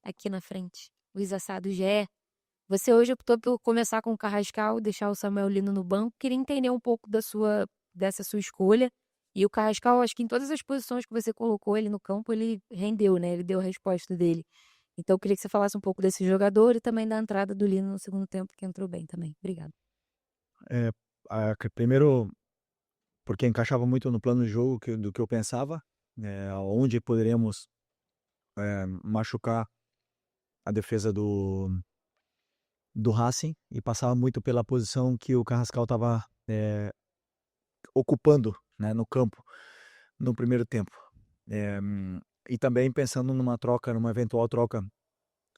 aqui na frente. Luiz Assado GE. Você hoje optou por começar com o Carrascal, deixar o Samuel Lino no banco. Queria entender um pouco dessa sua escolha. E o Carrascal, acho que em todas as posições que você colocou ele no campo, ele rendeu, né? Ele deu a resposta dele. Então, eu queria que você falasse um pouco desse jogador e também da entrada do Lino no segundo tempo, que entrou bem também. Obrigada. É, primeiro, porque encaixava muito no plano de jogo do que eu pensava, onde poderíamos machucar a defesa do Racing e passava muito pela posição que o Carrascal estava ocupando, né, no campo no primeiro tempo. E também pensando numa eventual troca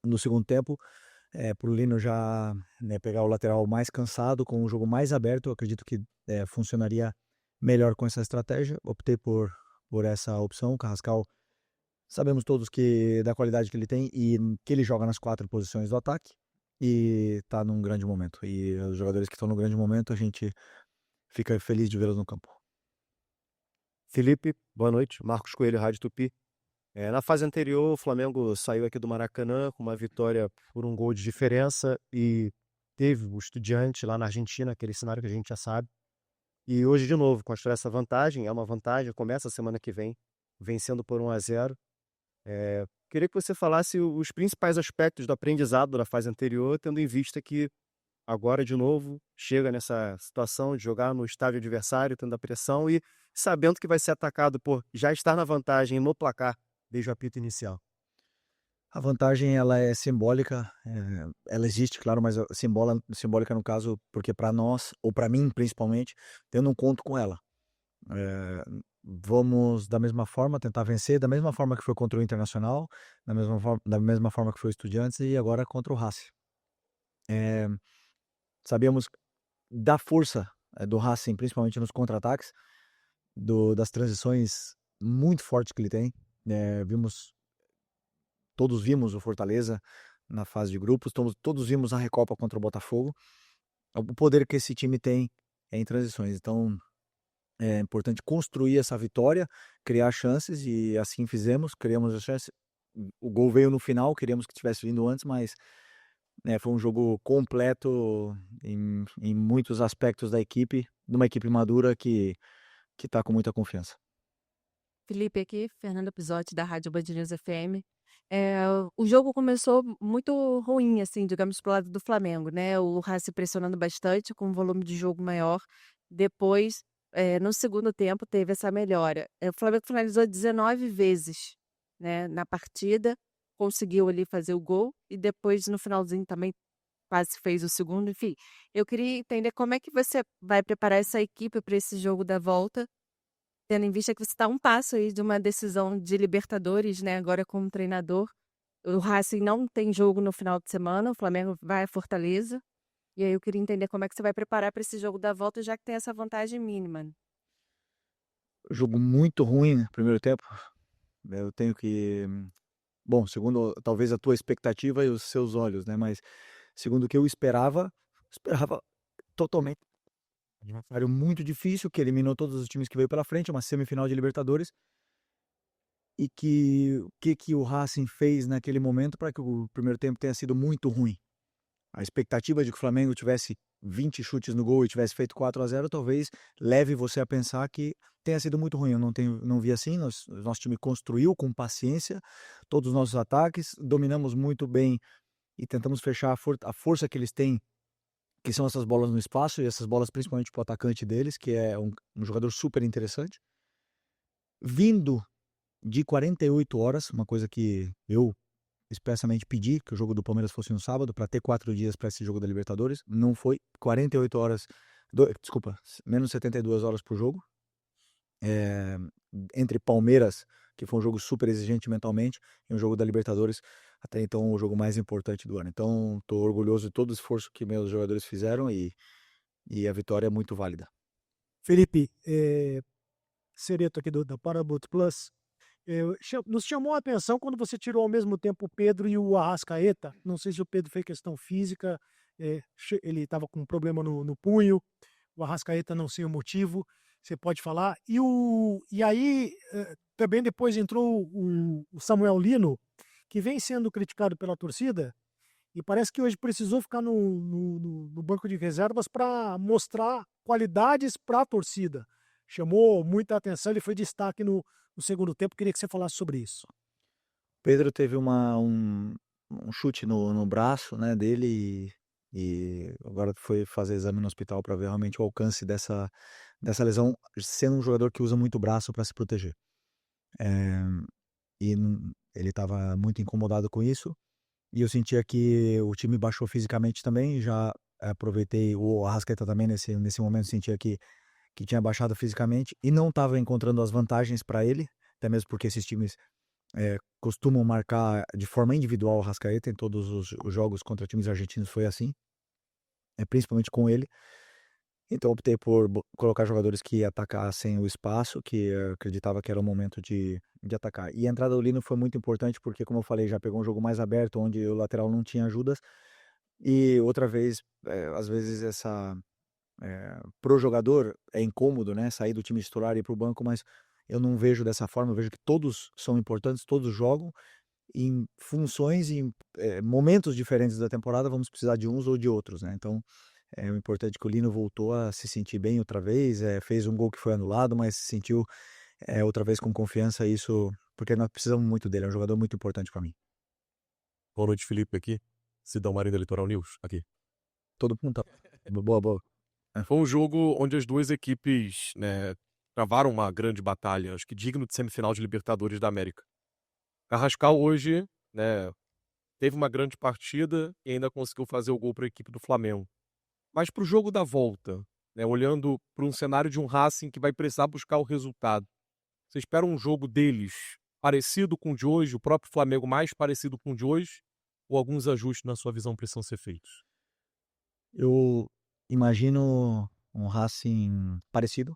no segundo tempo, para o Lino já, né, pegar o lateral mais cansado, com o jogo mais aberto. Eu acredito que funcionaria melhor com essa estratégia. Optei por essa opção. O Carrascal, sabemos todos que da qualidade que ele tem e que ele joga nas 4 posições do ataque e está num grande momento. E os jogadores que estão no grande momento, a gente fica feliz de vê-los no campo. Felipe, boa noite. Marcos Coelho, Rádio Tupi. Na fase anterior, o Flamengo saiu aqui do Maracanã com uma vitória por um gol de diferença e teve o Estudiante lá na Argentina, aquele cenário que a gente já sabe. E hoje, de novo, construir essa vantagem, é uma vantagem, começa a semana que vem, vencendo por 1-0. Queria que você falasse os principais aspectos do aprendizado da fase anterior, tendo em vista que agora, de novo, chega nessa situação de jogar no estádio adversário, tendo a pressão e sabendo que vai ser atacado por já estar na vantagem no placar desde o apito inicial. A vantagem, ela é simbólica, ela existe, claro, mas simbólica no caso, porque para nós, ou para mim principalmente, eu não conto com ela. Vamos da mesma forma tentar vencer, da mesma forma que foi contra o Internacional, da mesma forma que foi o Estudiantes e agora contra o Racing. Sabíamos da força do Racing, principalmente nos contra-ataques, das transições muito fortes que ele tem. Todos vimos o Fortaleza na fase de grupos, todos vimos a Recopa contra o Botafogo, o poder que esse time tem em transições. Então, é importante construir essa vitória, criar chances e assim fizemos, criamos a chance. O gol veio no final, queríamos que tivesse vindo antes, mas foi um jogo completo em muitos aspectos da equipe, de uma equipe madura que está com muita confiança. Felipe aqui, Fernanda Pisotti da Rádio Band News FM. O jogo começou muito ruim, assim, digamos, pro lado do Flamengo, né? O Racing pressionando bastante, com um volume de jogo maior. Depois, no segundo tempo, teve essa melhora. O Flamengo finalizou 19 vezes, né, na partida, conseguiu ali fazer o gol e depois no finalzinho também quase fez o segundo. Enfim, eu queria entender como é que você vai preparar essa equipe para esse jogo da volta, tendo em vista que você está a um passo aí de uma decisão de Libertadores, né, agora como treinador. O Racing não tem jogo no final de semana, o Flamengo vai a Fortaleza. E aí eu queria entender como é que você vai preparar para esse jogo da volta, já que tem essa vantagem mínima, né? Jogo muito ruim no primeiro tempo. Eu tenho que, bom, segundo talvez a tua expectativa e os seus olhos, né? Mas segundo o que eu esperava totalmente um adversário muito difícil, que eliminou todos os times que veio pela frente, uma semifinal de Libertadores. E que o Racing fez naquele momento para que o primeiro tempo tenha sido muito ruim. A expectativa de que o Flamengo tivesse 20 chutes no gol e tivesse feito 4-0 talvez leve você a pensar que tenha sido muito ruim. Eu não vi assim. Nosso time construiu com paciência todos os nossos ataques, dominamos muito bem e tentamos fechar a força que eles têm, que são essas bolas no espaço e essas bolas principalmente para o atacante deles, que é um jogador super interessante. Vindo de 48 horas, uma coisa que eu expressamente pedi, que o jogo do Palmeiras fosse no sábado, para ter 4 dias para esse jogo da Libertadores. Não foi. 48 horas, desculpa, menos 72 horas por jogo. Entre Palmeiras, que foi um jogo super exigente mentalmente, e um jogo da Libertadores, até então o jogo mais importante do ano. Então, estou orgulhoso de todo o esforço que meus jogadores fizeram e a vitória é muito válida. Felipe, Sereto aqui da Paramount Plus. Nos chamou a atenção quando você tirou ao mesmo tempo o Pedro e o Arrascaeta. Não sei se o Pedro fez questão física, ele estava com um problema no punho, o Arrascaeta não sei o motivo, você pode falar. E aí, também depois entrou o Samuel Lino, que vem sendo criticado pela torcida e parece que hoje precisou ficar no banco de reservas para mostrar qualidades para a torcida. Chamou muita atenção, ele foi destaque no segundo tempo. Queria que você falasse sobre isso. Pedro teve um chute no braço, né, dele e agora foi fazer exame no hospital para ver realmente o alcance dessa lesão, sendo um jogador que usa muito o braço para se proteger. Eh, ele estava muito incomodado com isso e eu sentia que o time baixou fisicamente também. Já aproveitei o Arrascaeta também nesse momento, sentia que tinha baixado fisicamente e não estava encontrando as vantagens para ele, até mesmo porque esses times costumam marcar de forma individual o Arrascaeta. Em todos os jogos contra times argentinos foi assim, principalmente com ele. Então optei por colocar jogadores que atacassem o espaço, que eu acreditava que era o momento de atacar. E a entrada do Lino foi muito importante porque, como eu falei, já pegou um jogo mais aberto, onde o lateral não tinha ajudas. E outra vez, às vezes pro jogador é incômodo, né, sair do time titular e ir pro banco, mas eu não vejo dessa forma. Eu vejo que todos são importantes, todos jogam em funções, em momentos diferentes da temporada. Vamos precisar de uns ou de outros, né? Então o importante é que o Lino voltou a se sentir bem outra vez, fez um gol que foi anulado, mas se sentiu outra vez com confiança. Isso porque nós precisamos muito dele, é um jogador muito importante para mim. Boa noite, Felipe, aqui. Sidão Marinho da Litoral News, aqui. Todo mundo tá... Boa. Foi um jogo onde as duas equipes, né, travaram uma grande batalha, acho que digno de semifinal de Libertadores da América. Carrascal hoje, né, teve uma grande partida e ainda conseguiu fazer o gol para a equipe do Flamengo. Mas para o jogo da volta, né, olhando para um cenário de um Racing que vai precisar buscar o resultado, você espera um jogo deles parecido com o de hoje, o próprio Flamengo mais parecido com o de hoje, ou alguns ajustes na sua visão precisam ser feitos? Eu imagino um Racing parecido.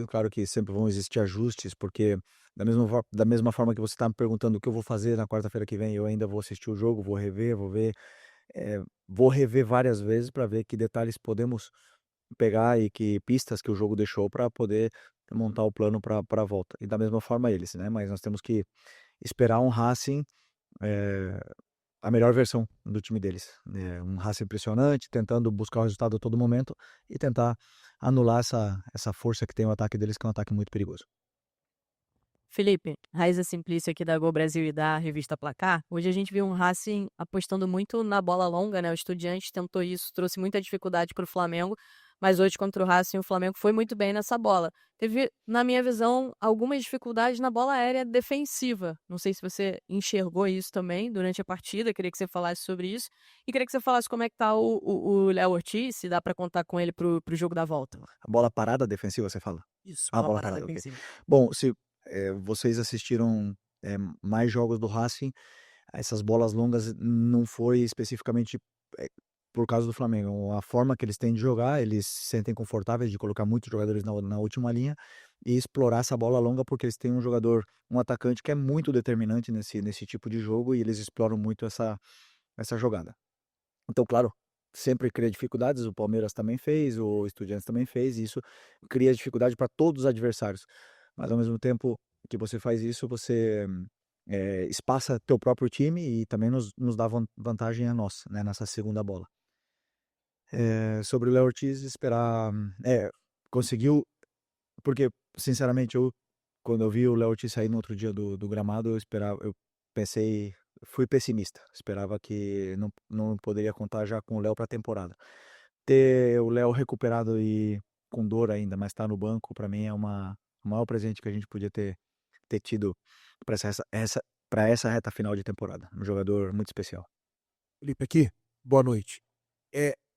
Claro que sempre vão existir ajustes, porque da mesma forma que você está me perguntando o que eu vou fazer na quarta-feira que vem, eu ainda vou assistir o jogo, vou rever, vou rever várias vezes para ver que detalhes podemos pegar e que pistas que o jogo deixou para poder montar o plano para a volta. E da mesma forma eles, né? Mas nós temos que esperar um Racing, a melhor versão do time deles. Um Racing impressionante, tentando buscar o resultado a todo momento e tentar anular essa força que tem o ataque deles, que é um ataque muito perigoso. Felipe, Raíza Simplício aqui da Gol Brasil e da revista Placar. Hoje a gente viu um Racing apostando muito na bola longa, né? O Estudiantes tentou isso, trouxe muita dificuldade para o Flamengo, mas hoje contra o Racing o Flamengo foi muito bem nessa bola. Teve, na minha visão, algumas dificuldades na bola aérea defensiva. Não sei se você enxergou isso também durante a partida, queria que você falasse sobre isso. E queria que você falasse como é que tá o Léo Ortiz, se dá para contar com ele pro jogo da volta. A bola parada defensiva, você fala? Isso, A bola parada, ok. Bom, se vocês assistiram mais jogos do Racing, essas bolas longas não foi especificamente por causa do Flamengo. A forma que eles têm de jogar, eles se sentem confortáveis de colocar muitos jogadores na última linha e explorar essa bola longa, porque eles têm um atacante que é muito determinante nesse tipo de jogo, e eles exploram muito essa jogada. Então, claro, sempre cria dificuldades. O Palmeiras também fez, o Estudiantes também fez, e isso cria dificuldade para todos os adversários. Mas ao mesmo tempo que você faz isso, você espaça teu próprio time e também nos dá vantagem a nós, né, nessa segunda bola. Sobre o Léo Ortiz, esperar... conseguiu, porque sinceramente quando eu vi o Léo Ortiz sair no outro dia do gramado, eu pensei, fui pessimista, esperava que não poderia contar já com o Léo para a temporada. Ter o Léo recuperado e com dor ainda, mas estar no banco, para mim é o maior presente que a gente podia ter tido para essa reta final de temporada. Um jogador muito especial. Felipe aqui, boa noite.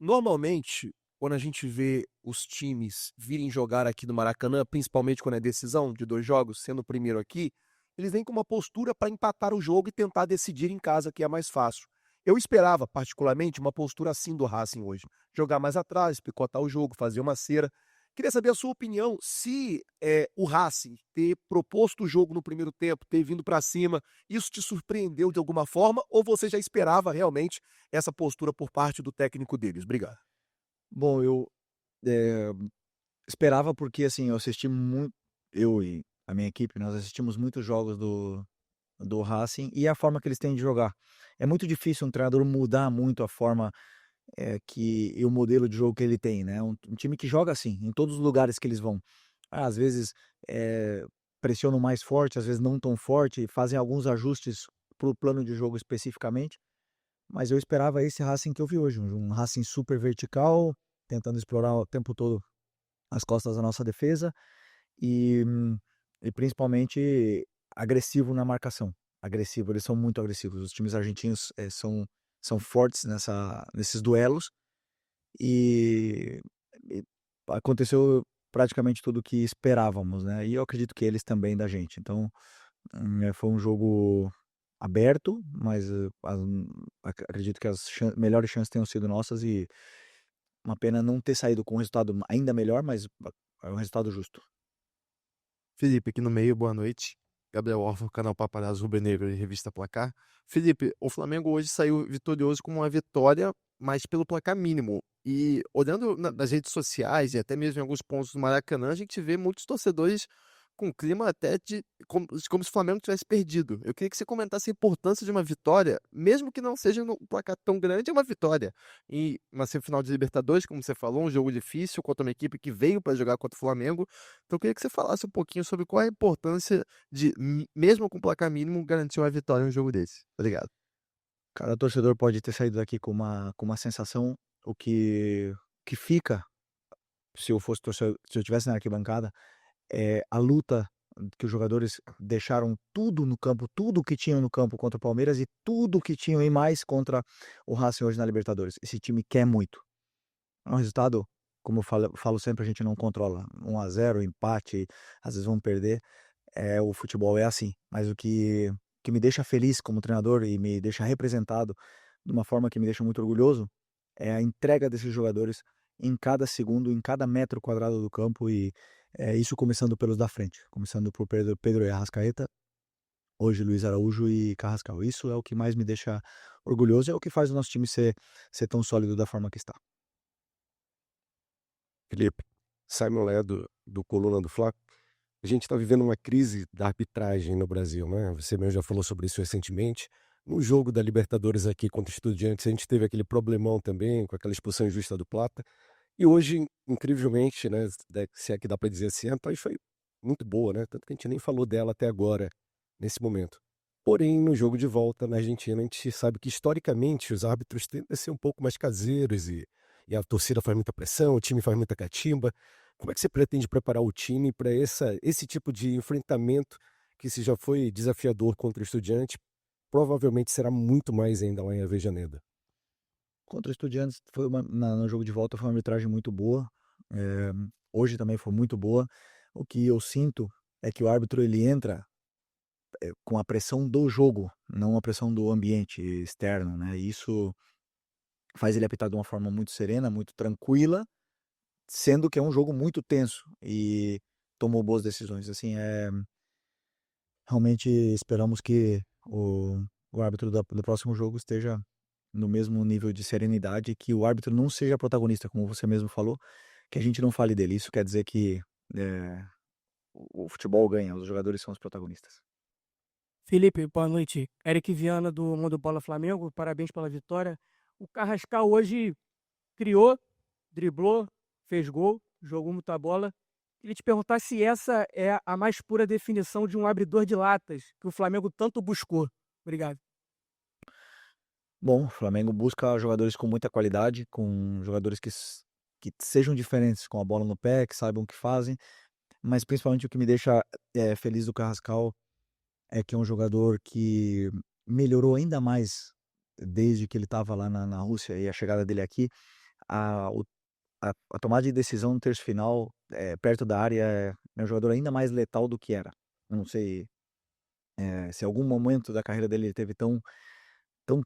Normalmente, quando a gente vê os times virem jogar aqui no Maracanã, principalmente quando é decisão de 2 jogos, sendo o primeiro aqui, eles vêm com uma postura para empatar o jogo e tentar decidir em casa, que é mais fácil. Eu esperava, particularmente, uma postura assim do Racing hoje. Jogar mais atrás, picotar o jogo, fazer uma cera. Queria saber a sua opinião, se o Racing ter proposto o jogo no primeiro tempo, ter vindo para cima, isso te surpreendeu de alguma forma, ou você já esperava realmente essa postura por parte do técnico deles? Obrigado. Bom, eu esperava, porque assim, eu assisti muito, eu e a minha equipe, nós assistimos muitos jogos do do Racing e a forma que eles têm de jogar. É muito difícil um treinador mudar muito a forma e o modelo de jogo que ele tem, né? Um time que joga assim, em todos os lugares que eles vão. Às vezes pressionam mais forte, às vezes não tão forte, fazem alguns ajustes para o plano de jogo especificamente. Mas eu esperava esse Racing que eu vi hoje, um Racing super vertical, tentando explorar o tempo todo as costas da nossa defesa e, e principalmente agressivo na marcação. Agressivo, eles são muito agressivos. Os times argentinos são fortes nesses duelos e, e aconteceu praticamente tudo o que esperávamos, né? E eu acredito que eles também da gente. Então, foi um jogo aberto, mas acredito que as melhores chances tenham sido nossas e uma pena não ter saído com um resultado ainda melhor, mas é um resultado justo. Felipe, aqui no meio, boa noite. Gabriel Orfa, canal Paparazzo Rubro-Negro e Revista Placar. Felipe, o Flamengo hoje saiu vitorioso com uma vitória, mas pelo placar mínimo. E olhando nas redes sociais e até mesmo em alguns pontos do Maracanã, a gente vê muitos torcedores com clima até como se o Flamengo tivesse perdido. Eu queria que você comentasse a importância de uma vitória, mesmo que não seja num placar tão grande, é uma vitória. E uma semifinal de Libertadores, como você falou, um jogo difícil contra uma equipe que veio para jogar contra o Flamengo. Então eu queria que você falasse um pouquinho sobre qual é a importância de, mesmo com placar mínimo, garantir uma vitória em um jogo desse. Obrigado. Cada torcedor pode ter saído daqui com uma sensação, o que fica, se eu fosse torcedor, se eu estivesse na arquibancada, é a luta que os jogadores deixaram tudo no campo, tudo que tinham no campo contra o Palmeiras e tudo que tinham e mais contra o Racing hoje na Libertadores. Esse time quer muito. É um resultado, como eu falo sempre, a gente não controla. 1-0, empate, às vezes vamos perder. O futebol é assim. Mas o que me deixa feliz como treinador e me deixa representado de uma forma que me deixa muito orgulhoso é a entrega desses jogadores em cada segundo, em cada metro quadrado do campo e isso começando pelos da frente, começando por Pedro e Arrascaeta, hoje Luiz Araújo e Carrascal. Isso é o que mais me deixa orgulhoso, é o que faz o nosso time ser tão sólido da forma que está. Felipe, Simon Lé do Coluna do Fla. A gente está vivendo uma crise da arbitragem no Brasil, né? Você mesmo já falou sobre isso recentemente. No jogo da Libertadores aqui contra o Estudiantes, a gente teve aquele problemão também com aquela expulsão injusta do Plata. E hoje, incrivelmente, né, se é que dá para dizer assim, a arbitragem foi muito boa, né? Tanto que a gente nem falou dela até agora, nesse momento. Porém, no jogo de volta na Argentina, a gente sabe que historicamente os árbitros tendem a ser um pouco mais caseiros e a torcida faz muita pressão, o time faz muita catimba. Como é que você pretende preparar o time para esse tipo de enfrentamento que, se já foi desafiador contra o Estudiantes, provavelmente será muito mais ainda lá em Avejaneda? Contra o Estudiantes, no jogo de volta foi uma arbitragem muito boa. Hoje também foi muito boa. O que eu sinto é que o árbitro ele entra com a pressão do jogo, não a pressão do ambiente externo, né? E isso faz ele apitar de uma forma muito serena, muito tranquila, sendo que é um jogo muito tenso e tomou boas decisões. Assim, realmente esperamos que o árbitro do próximo jogo esteja no mesmo nível de serenidade, que o árbitro não seja protagonista, como você mesmo falou, que a gente não fale dele. Isso quer dizer que o futebol ganha, os jogadores são os protagonistas. Felipe, boa noite. Eric Viana do Mundo Bola Flamengo, parabéns pela vitória. O Carrascal hoje criou, driblou, fez gol, jogou muita bola. Queria te perguntar se essa é a mais pura definição de um abridor de latas que o Flamengo tanto buscou. Obrigado. Bom, o Flamengo busca jogadores com muita qualidade, com jogadores que sejam diferentes, com a bola no pé, que saibam o que fazem, mas principalmente o que me deixa feliz do Carrascal é que é um jogador que melhorou ainda mais desde que ele estava lá na Rússia e a chegada dele aqui. A tomada de decisão no terço final, perto da área, é um jogador ainda mais letal do que era. Eu não sei se em algum momento da carreira dele ele teve tão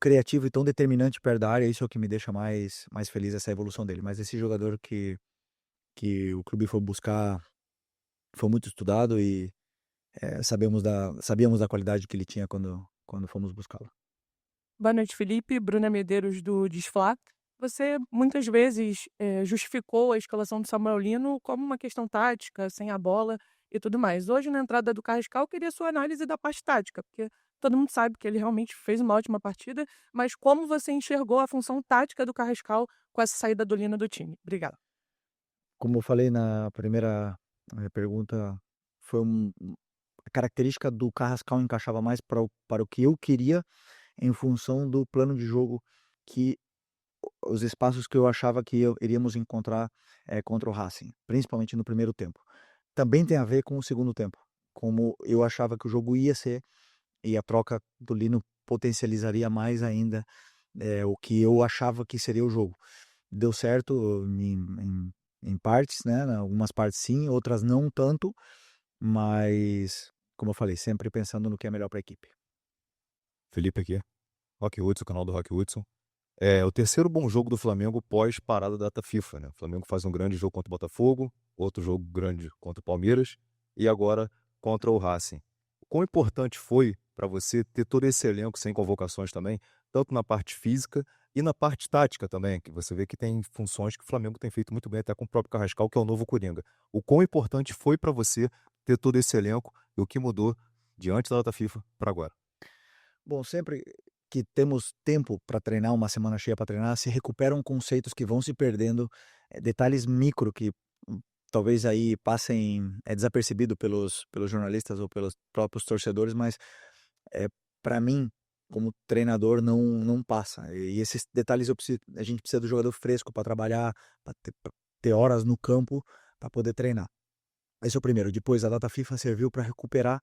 criativo e tão determinante perto da área. Isso é o que me deixa mais feliz, essa evolução dele. Mas esse jogador que o clube foi buscar foi muito estudado e sabíamos da qualidade que ele tinha quando fomos buscá-lo. Boa noite, Felipe. Bruna Medeiros, do Desfla. Você muitas vezes justificou a escalação do Samuel Lino como uma questão tática, sem a bola e tudo mais. Hoje, na entrada do Carrascal, eu queria sua análise da parte tática, porque todo mundo sabe que ele realmente fez uma ótima partida, mas como você enxergou a função tática do Carrascal com essa saída do Lino do time? Obrigada. Como eu falei na primeira pergunta, foi a característica do Carrascal encaixava mais para o que eu queria em função do plano de jogo que os espaços que eu achava que iríamos encontrar contra o Racing, principalmente no primeiro tempo. Também tem a ver com o segundo tempo, como eu achava que o jogo ia ser, e a troca do Lino potencializaria mais ainda o que eu achava que seria o jogo. Deu certo em partes, né? Em algumas partes sim, outras não tanto, mas, como eu falei, sempre pensando no que é melhor para a equipe. Felipe aqui, Rock Hudson, canal do Rock Hudson. É o terceiro bom jogo do Flamengo pós parada da data FIFA, né? O Flamengo faz um grande jogo contra o Botafogo, outro jogo grande contra o Palmeiras e agora contra o Racing. Quão importante foi para você ter todo esse elenco sem convocações também, tanto na parte física e na parte tática também, que você vê que tem funções que o Flamengo tem feito muito bem, até com o próprio Carrascal, que é o novo Coringa. O quão importante foi para você ter todo esse elenco e o que mudou diante da data FIFA para agora? Bom, sempre que temos tempo para treinar, uma semana cheia para treinar, se recuperam conceitos que vão se perdendo, detalhes micro que talvez aí passem desapercebido pelos jornalistas ou pelos próprios torcedores, mas para mim, como treinador, não passa. E esses detalhes a gente precisa do jogador fresco para trabalhar, para ter horas no campo para poder treinar. Esse é o primeiro. Depois, a data FIFA serviu para recuperar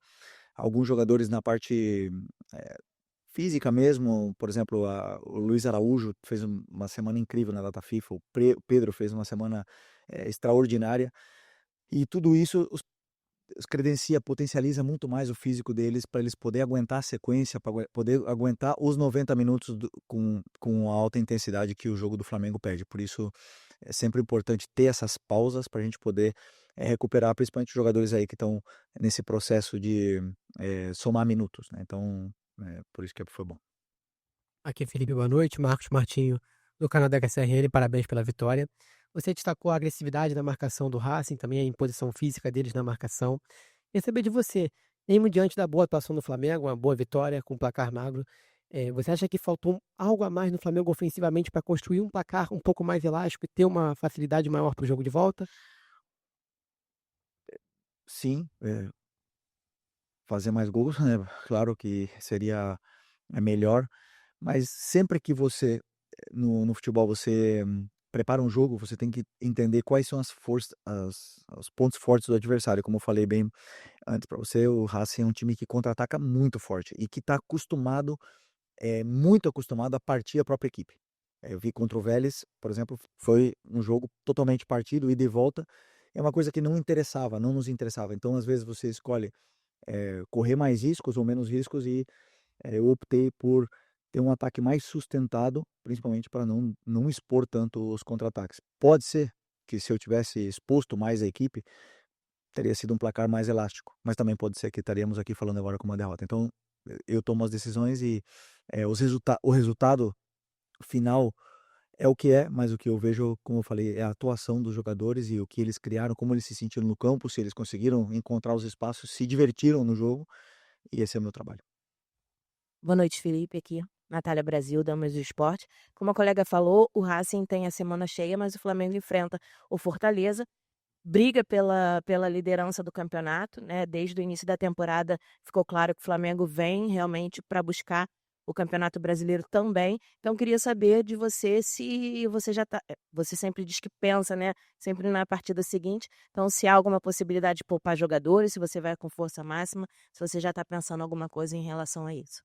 alguns jogadores na parte física mesmo. Por exemplo, o Luiz Araújo fez uma semana incrível na data FIFA, o Pedro fez uma semana extraordinária, e tudo isso os credencia, potencializa muito mais o físico deles para eles poderem aguentar a sequência, para poder aguentar os 90 minutos com a alta intensidade que o jogo do Flamengo pede. Por isso é sempre importante ter essas pausas para a gente poder recuperar, principalmente os jogadores aí que estão nesse processo de somar minutos, né? Então, por isso que foi bom. Aqui é Felipe, boa noite. Marcos Martinho, do canal da HSRN, parabéns pela vitória. Você destacou a agressividade na marcação do Racing, também a imposição física deles na marcação. Queria saber de você, mesmo diante da boa atuação do Flamengo, uma boa vitória com um placar magro, você acha que faltou algo a mais no Flamengo ofensivamente para construir um placar um pouco mais elástico e ter uma facilidade maior para o jogo de volta? Sim, fazer mais gols, né? Claro que seria melhor, mas sempre que você, no futebol, você prepara um jogo, você tem que entender quais são os pontos fortes do adversário. Como eu falei bem antes para você, o Racing é um time que contra-ataca muito forte e que está muito acostumado a partir a própria equipe. Eu vi contra o Vélez, por exemplo, foi um jogo totalmente partido, ida e volta. É uma coisa que não nos interessava. Então, às vezes, você escolhe correr mais riscos ou menos riscos, e eu optei por ter um ataque mais sustentado, principalmente para não expor tanto os contra-ataques. Pode ser que, se eu tivesse exposto mais a equipe, teria sido um placar mais elástico, mas também pode ser que estaríamos aqui falando agora com uma derrota. Então, eu tomo as decisões e o resultado final é o que é, mas o que eu vejo, como eu falei, é a atuação dos jogadores e o que eles criaram, como eles se sentiram no campo, se eles conseguiram encontrar os espaços, se divertiram no jogo, e esse é o meu trabalho. Boa noite, Felipe, aqui. Natália Brasil, Damas do Esporte. Como a colega falou, o Racing tem a semana cheia, mas o Flamengo enfrenta o Fortaleza, briga pela liderança do campeonato, né? Desde o início da temporada ficou claro que o Flamengo vem realmente para buscar o Campeonato Brasileiro também. Então, queria saber de você se você já tá. Você sempre diz que pensa, né? Sempre na partida seguinte. Então, se há alguma possibilidade de poupar jogadores, se você vai com força máxima, se você já está pensando alguma coisa em relação a isso.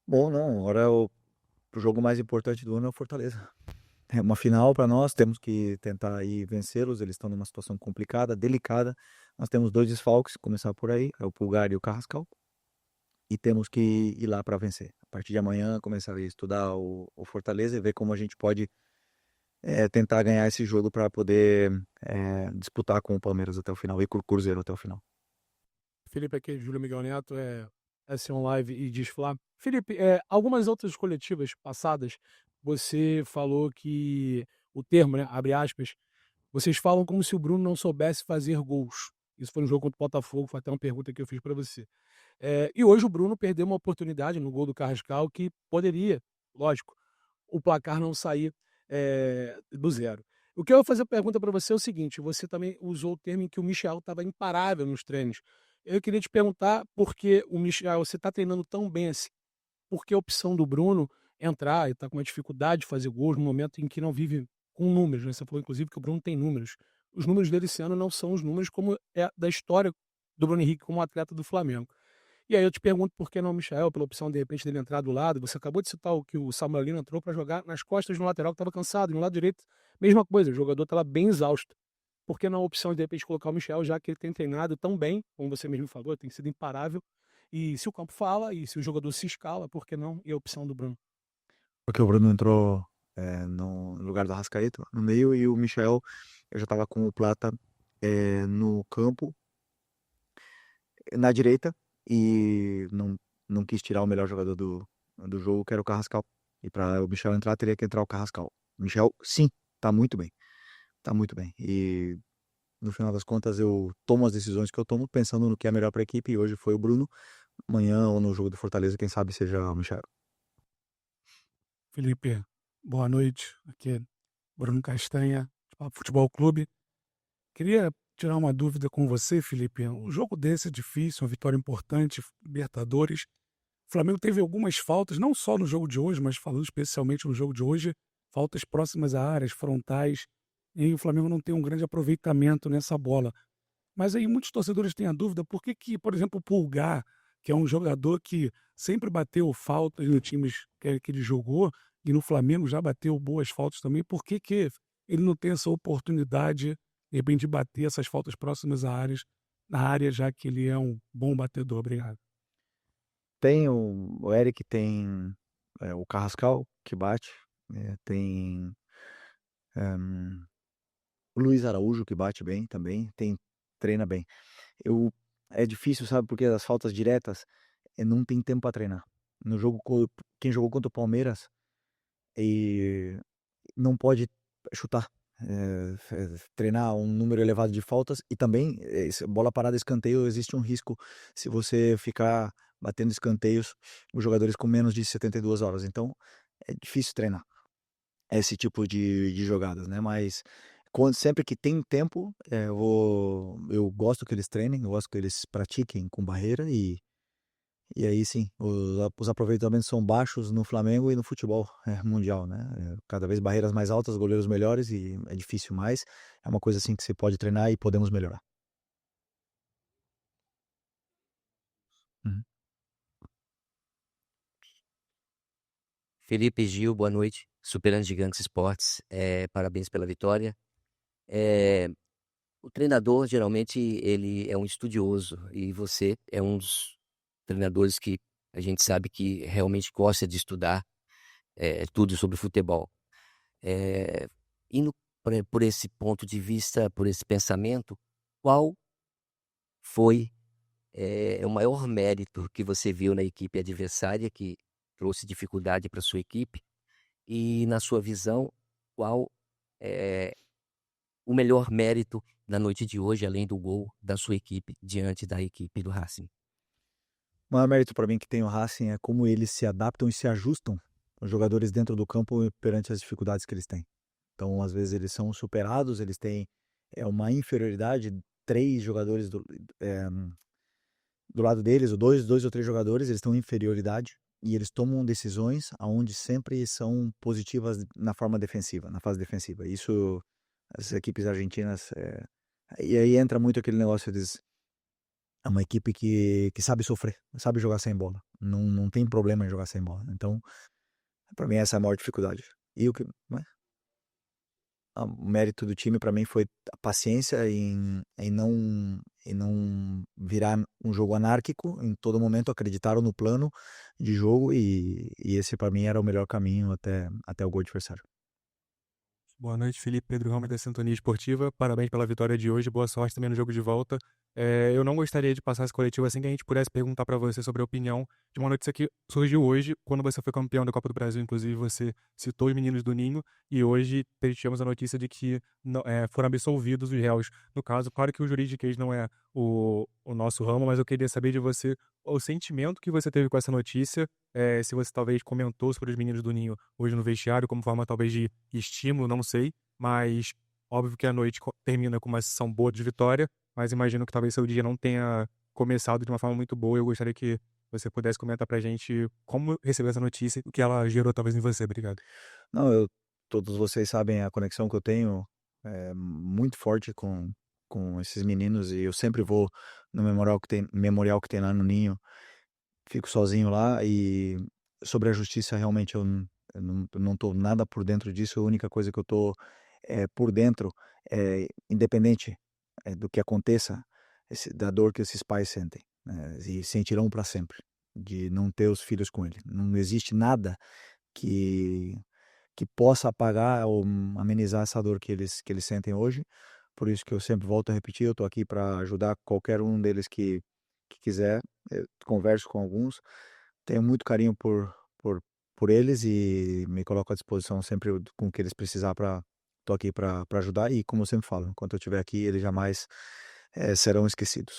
Bom, não, agora o jogo mais importante do ano é o Fortaleza. É uma final para nós, temos que tentar aí vencê-los, eles estão numa situação complicada, delicada. Nós temos 2 desfalques, começar por aí, é o Pulgar e o Carrascal, e temos que ir lá para vencer. A partir de amanhã, começar a estudar o Fortaleza e ver como a gente pode tentar ganhar esse jogo para poder disputar com o Palmeiras até o final e com o Cruzeiro até o final. Felipe, aqui é Júlio Miguel Neto, S1 Live e Desflá. Felipe, algumas outras coletivas passadas, você falou que o termo, né, abre aspas, vocês falam como se o Bruno não soubesse fazer gols. Isso foi no jogo contra o Botafogo, foi até uma pergunta que eu fiz para você. E hoje o Bruno perdeu uma oportunidade no gol do Carrascal que poderia, lógico, o placar não sair do zero. O que eu vou fazer a pergunta para você é o seguinte: você também usou o termo em que o Michel estava imparável nos treinos. Eu queria te perguntar por que o Michel, você está treinando tão bem assim, por que a opção do Bruno entrar e está com uma dificuldade de fazer gols no momento em que não vive com números, né? Você falou, inclusive, que o Bruno tem números. Os números dele esse ano não são os números como é da história do Bruno Henrique como atleta do Flamengo. E aí eu te pergunto por que não o Michael, pela opção, de repente, dele entrar do lado. Você acabou de citar o que o Samuel Lino entrou para jogar nas costas do lateral que estava cansado. E no lado direito, mesma coisa, o jogador estava bem exausto. Por que não a opção de repente colocar o Michel, já que ele tem treinado tão bem, como você mesmo falou, tem sido imparável. E se o campo fala, e se o jogador se escala, por que não? E a opção do Bruno? Porque o Bruno entrou no lugar do Arrascaeta, no meio, e o Michel, eu já estava com o Plata no campo, na direita, e não quis tirar o melhor jogador do jogo, que era o Carrascal. E para o Michel entrar, teria que entrar o Carrascal. O Michel, sim, tá muito bem. Tá muito bem. E no final das contas, eu tomo as decisões que eu tomo pensando no que é melhor para a equipe. E hoje foi o Bruno. Amanhã ou no jogo do Fortaleza, quem sabe seja o Michel. Felipe, boa noite. Aqui é Bruno Castanha, de Papo Futebol Clube. Queria tirar uma dúvida com você, Felipe. Um jogo desse é difícil, uma vitória importante, Libertadores. O Flamengo teve algumas faltas, não só no jogo de hoje, mas falando especialmente no jogo de hoje, faltas próximas a áreas, frontais, e o Flamengo não tem um grande aproveitamento nessa bola. Mas aí muitos torcedores têm a dúvida por que, por exemplo, o Pulgar, que é um jogador que sempre bateu faltas nos times que ele jogou, e no Flamengo já bateu boas faltas também, por que ele não tem essa oportunidade, de repente, de bater essas faltas próximas a áreas, na área, já que ele é um bom batedor? Obrigado. Tem o Eric, tem o Carrascal, que bate. Tem o Luiz Araújo, que bate bem também. Treina bem. É difícil, sabe, porque as faltas diretas não tem tempo para treinar. No jogo, quem jogou contra o Palmeiras e não pode chutar, treinar um número elevado de faltas. E também, bola parada, escanteio, existe um risco se você ficar batendo escanteios, os jogadores com menos de 72 horas. Então, é difícil treinar esse tipo de jogadas, né? Mas sempre que tem tempo, eu gosto que eles treinem, eu gosto que eles pratiquem com barreira e aí sim, os aproveitamentos são baixos no Flamengo e no futebol mundial, né? Cada vez barreiras mais altas, goleiros melhores e é difícil mais. É uma coisa assim que você pode treinar e podemos melhorar. Uhum. Felipe Gil, boa noite. Superando Gigantes Esportes, parabéns pela vitória. O treinador, geralmente, ele é um estudioso e você é um dos treinadores que a gente sabe que realmente gosta de estudar tudo sobre futebol. Indo por esse ponto de vista, por esse pensamento, qual foi o maior mérito que você viu na equipe adversária que trouxe dificuldade para sua equipe? E, na sua visão, qual é o melhor mérito da noite de hoje, além do gol da sua equipe, diante da equipe do Racing? O maior mérito para mim que tem o Racing é como eles se adaptam e se ajustam, os jogadores dentro do campo, perante as dificuldades que eles têm. Então, às vezes, eles são superados, eles têm uma inferioridade, 3 jogadores do lado deles, ou dois ou três jogadores, eles têm inferioridade e eles tomam decisões aonde sempre são positivas na forma defensiva, na fase defensiva. Isso, as equipes argentinas, e aí entra muito aquele negócio é uma equipe que sabe sofrer, sabe jogar sem bola, não tem problema em jogar sem bola. Então, para mim essa é a maior dificuldade. E o mérito do time para mim foi a paciência em não virar um jogo anárquico. Em todo momento acreditaram no plano de jogo e esse para mim era o melhor caminho até o gol adversário. Boa noite, Felipe. Pedro Ramos da Sintonia Esportiva. Parabéns pela vitória de hoje. Boa sorte também no jogo de volta. Eu não gostaria de passar esse coletivo sem que a gente pudesse perguntar para você sobre a opinião de uma notícia que surgiu hoje, quando você foi campeão da Copa do Brasil. Inclusive, você citou os meninos do Ninho, e hoje tivemos a notícia de que foram absolvidos os réus. No caso, claro que o juridiquês não é o nosso ramo, mas eu queria saber de você o sentimento que você teve com essa notícia, se você talvez comentou sobre os meninos do Ninho hoje no vestiário, como forma talvez de estímulo, não sei, mas óbvio que a noite termina com uma sessão boa de vitória, mas imagino que talvez seu dia não tenha começado de uma forma muito boa. Eu gostaria que você pudesse comentar pra gente como recebeu essa notícia e o que ela gerou talvez em você. Obrigado. Não, todos vocês sabem a conexão que eu tenho muito forte com esses meninos, e eu sempre vou no memorial que tem lá no Ninho, fico sozinho lá. E sobre a justiça, realmente eu não tô nada por dentro disso. A única coisa que eu tô por dentro independente do que aconteça, da dor que esses pais sentem, né, e sentirão para sempre, de não ter os filhos com ele. Não existe nada que possa apagar ou amenizar essa dor que eles sentem hoje. Por isso que eu sempre volto a repetir, eu tô aqui para ajudar qualquer um deles que quiser. Eu converso com alguns, tenho muito carinho por eles e me coloco à disposição sempre com o que eles precisar. Tô aqui para ajudar, e como eu sempre falo, enquanto eu estiver aqui, eles jamais serão esquecidos.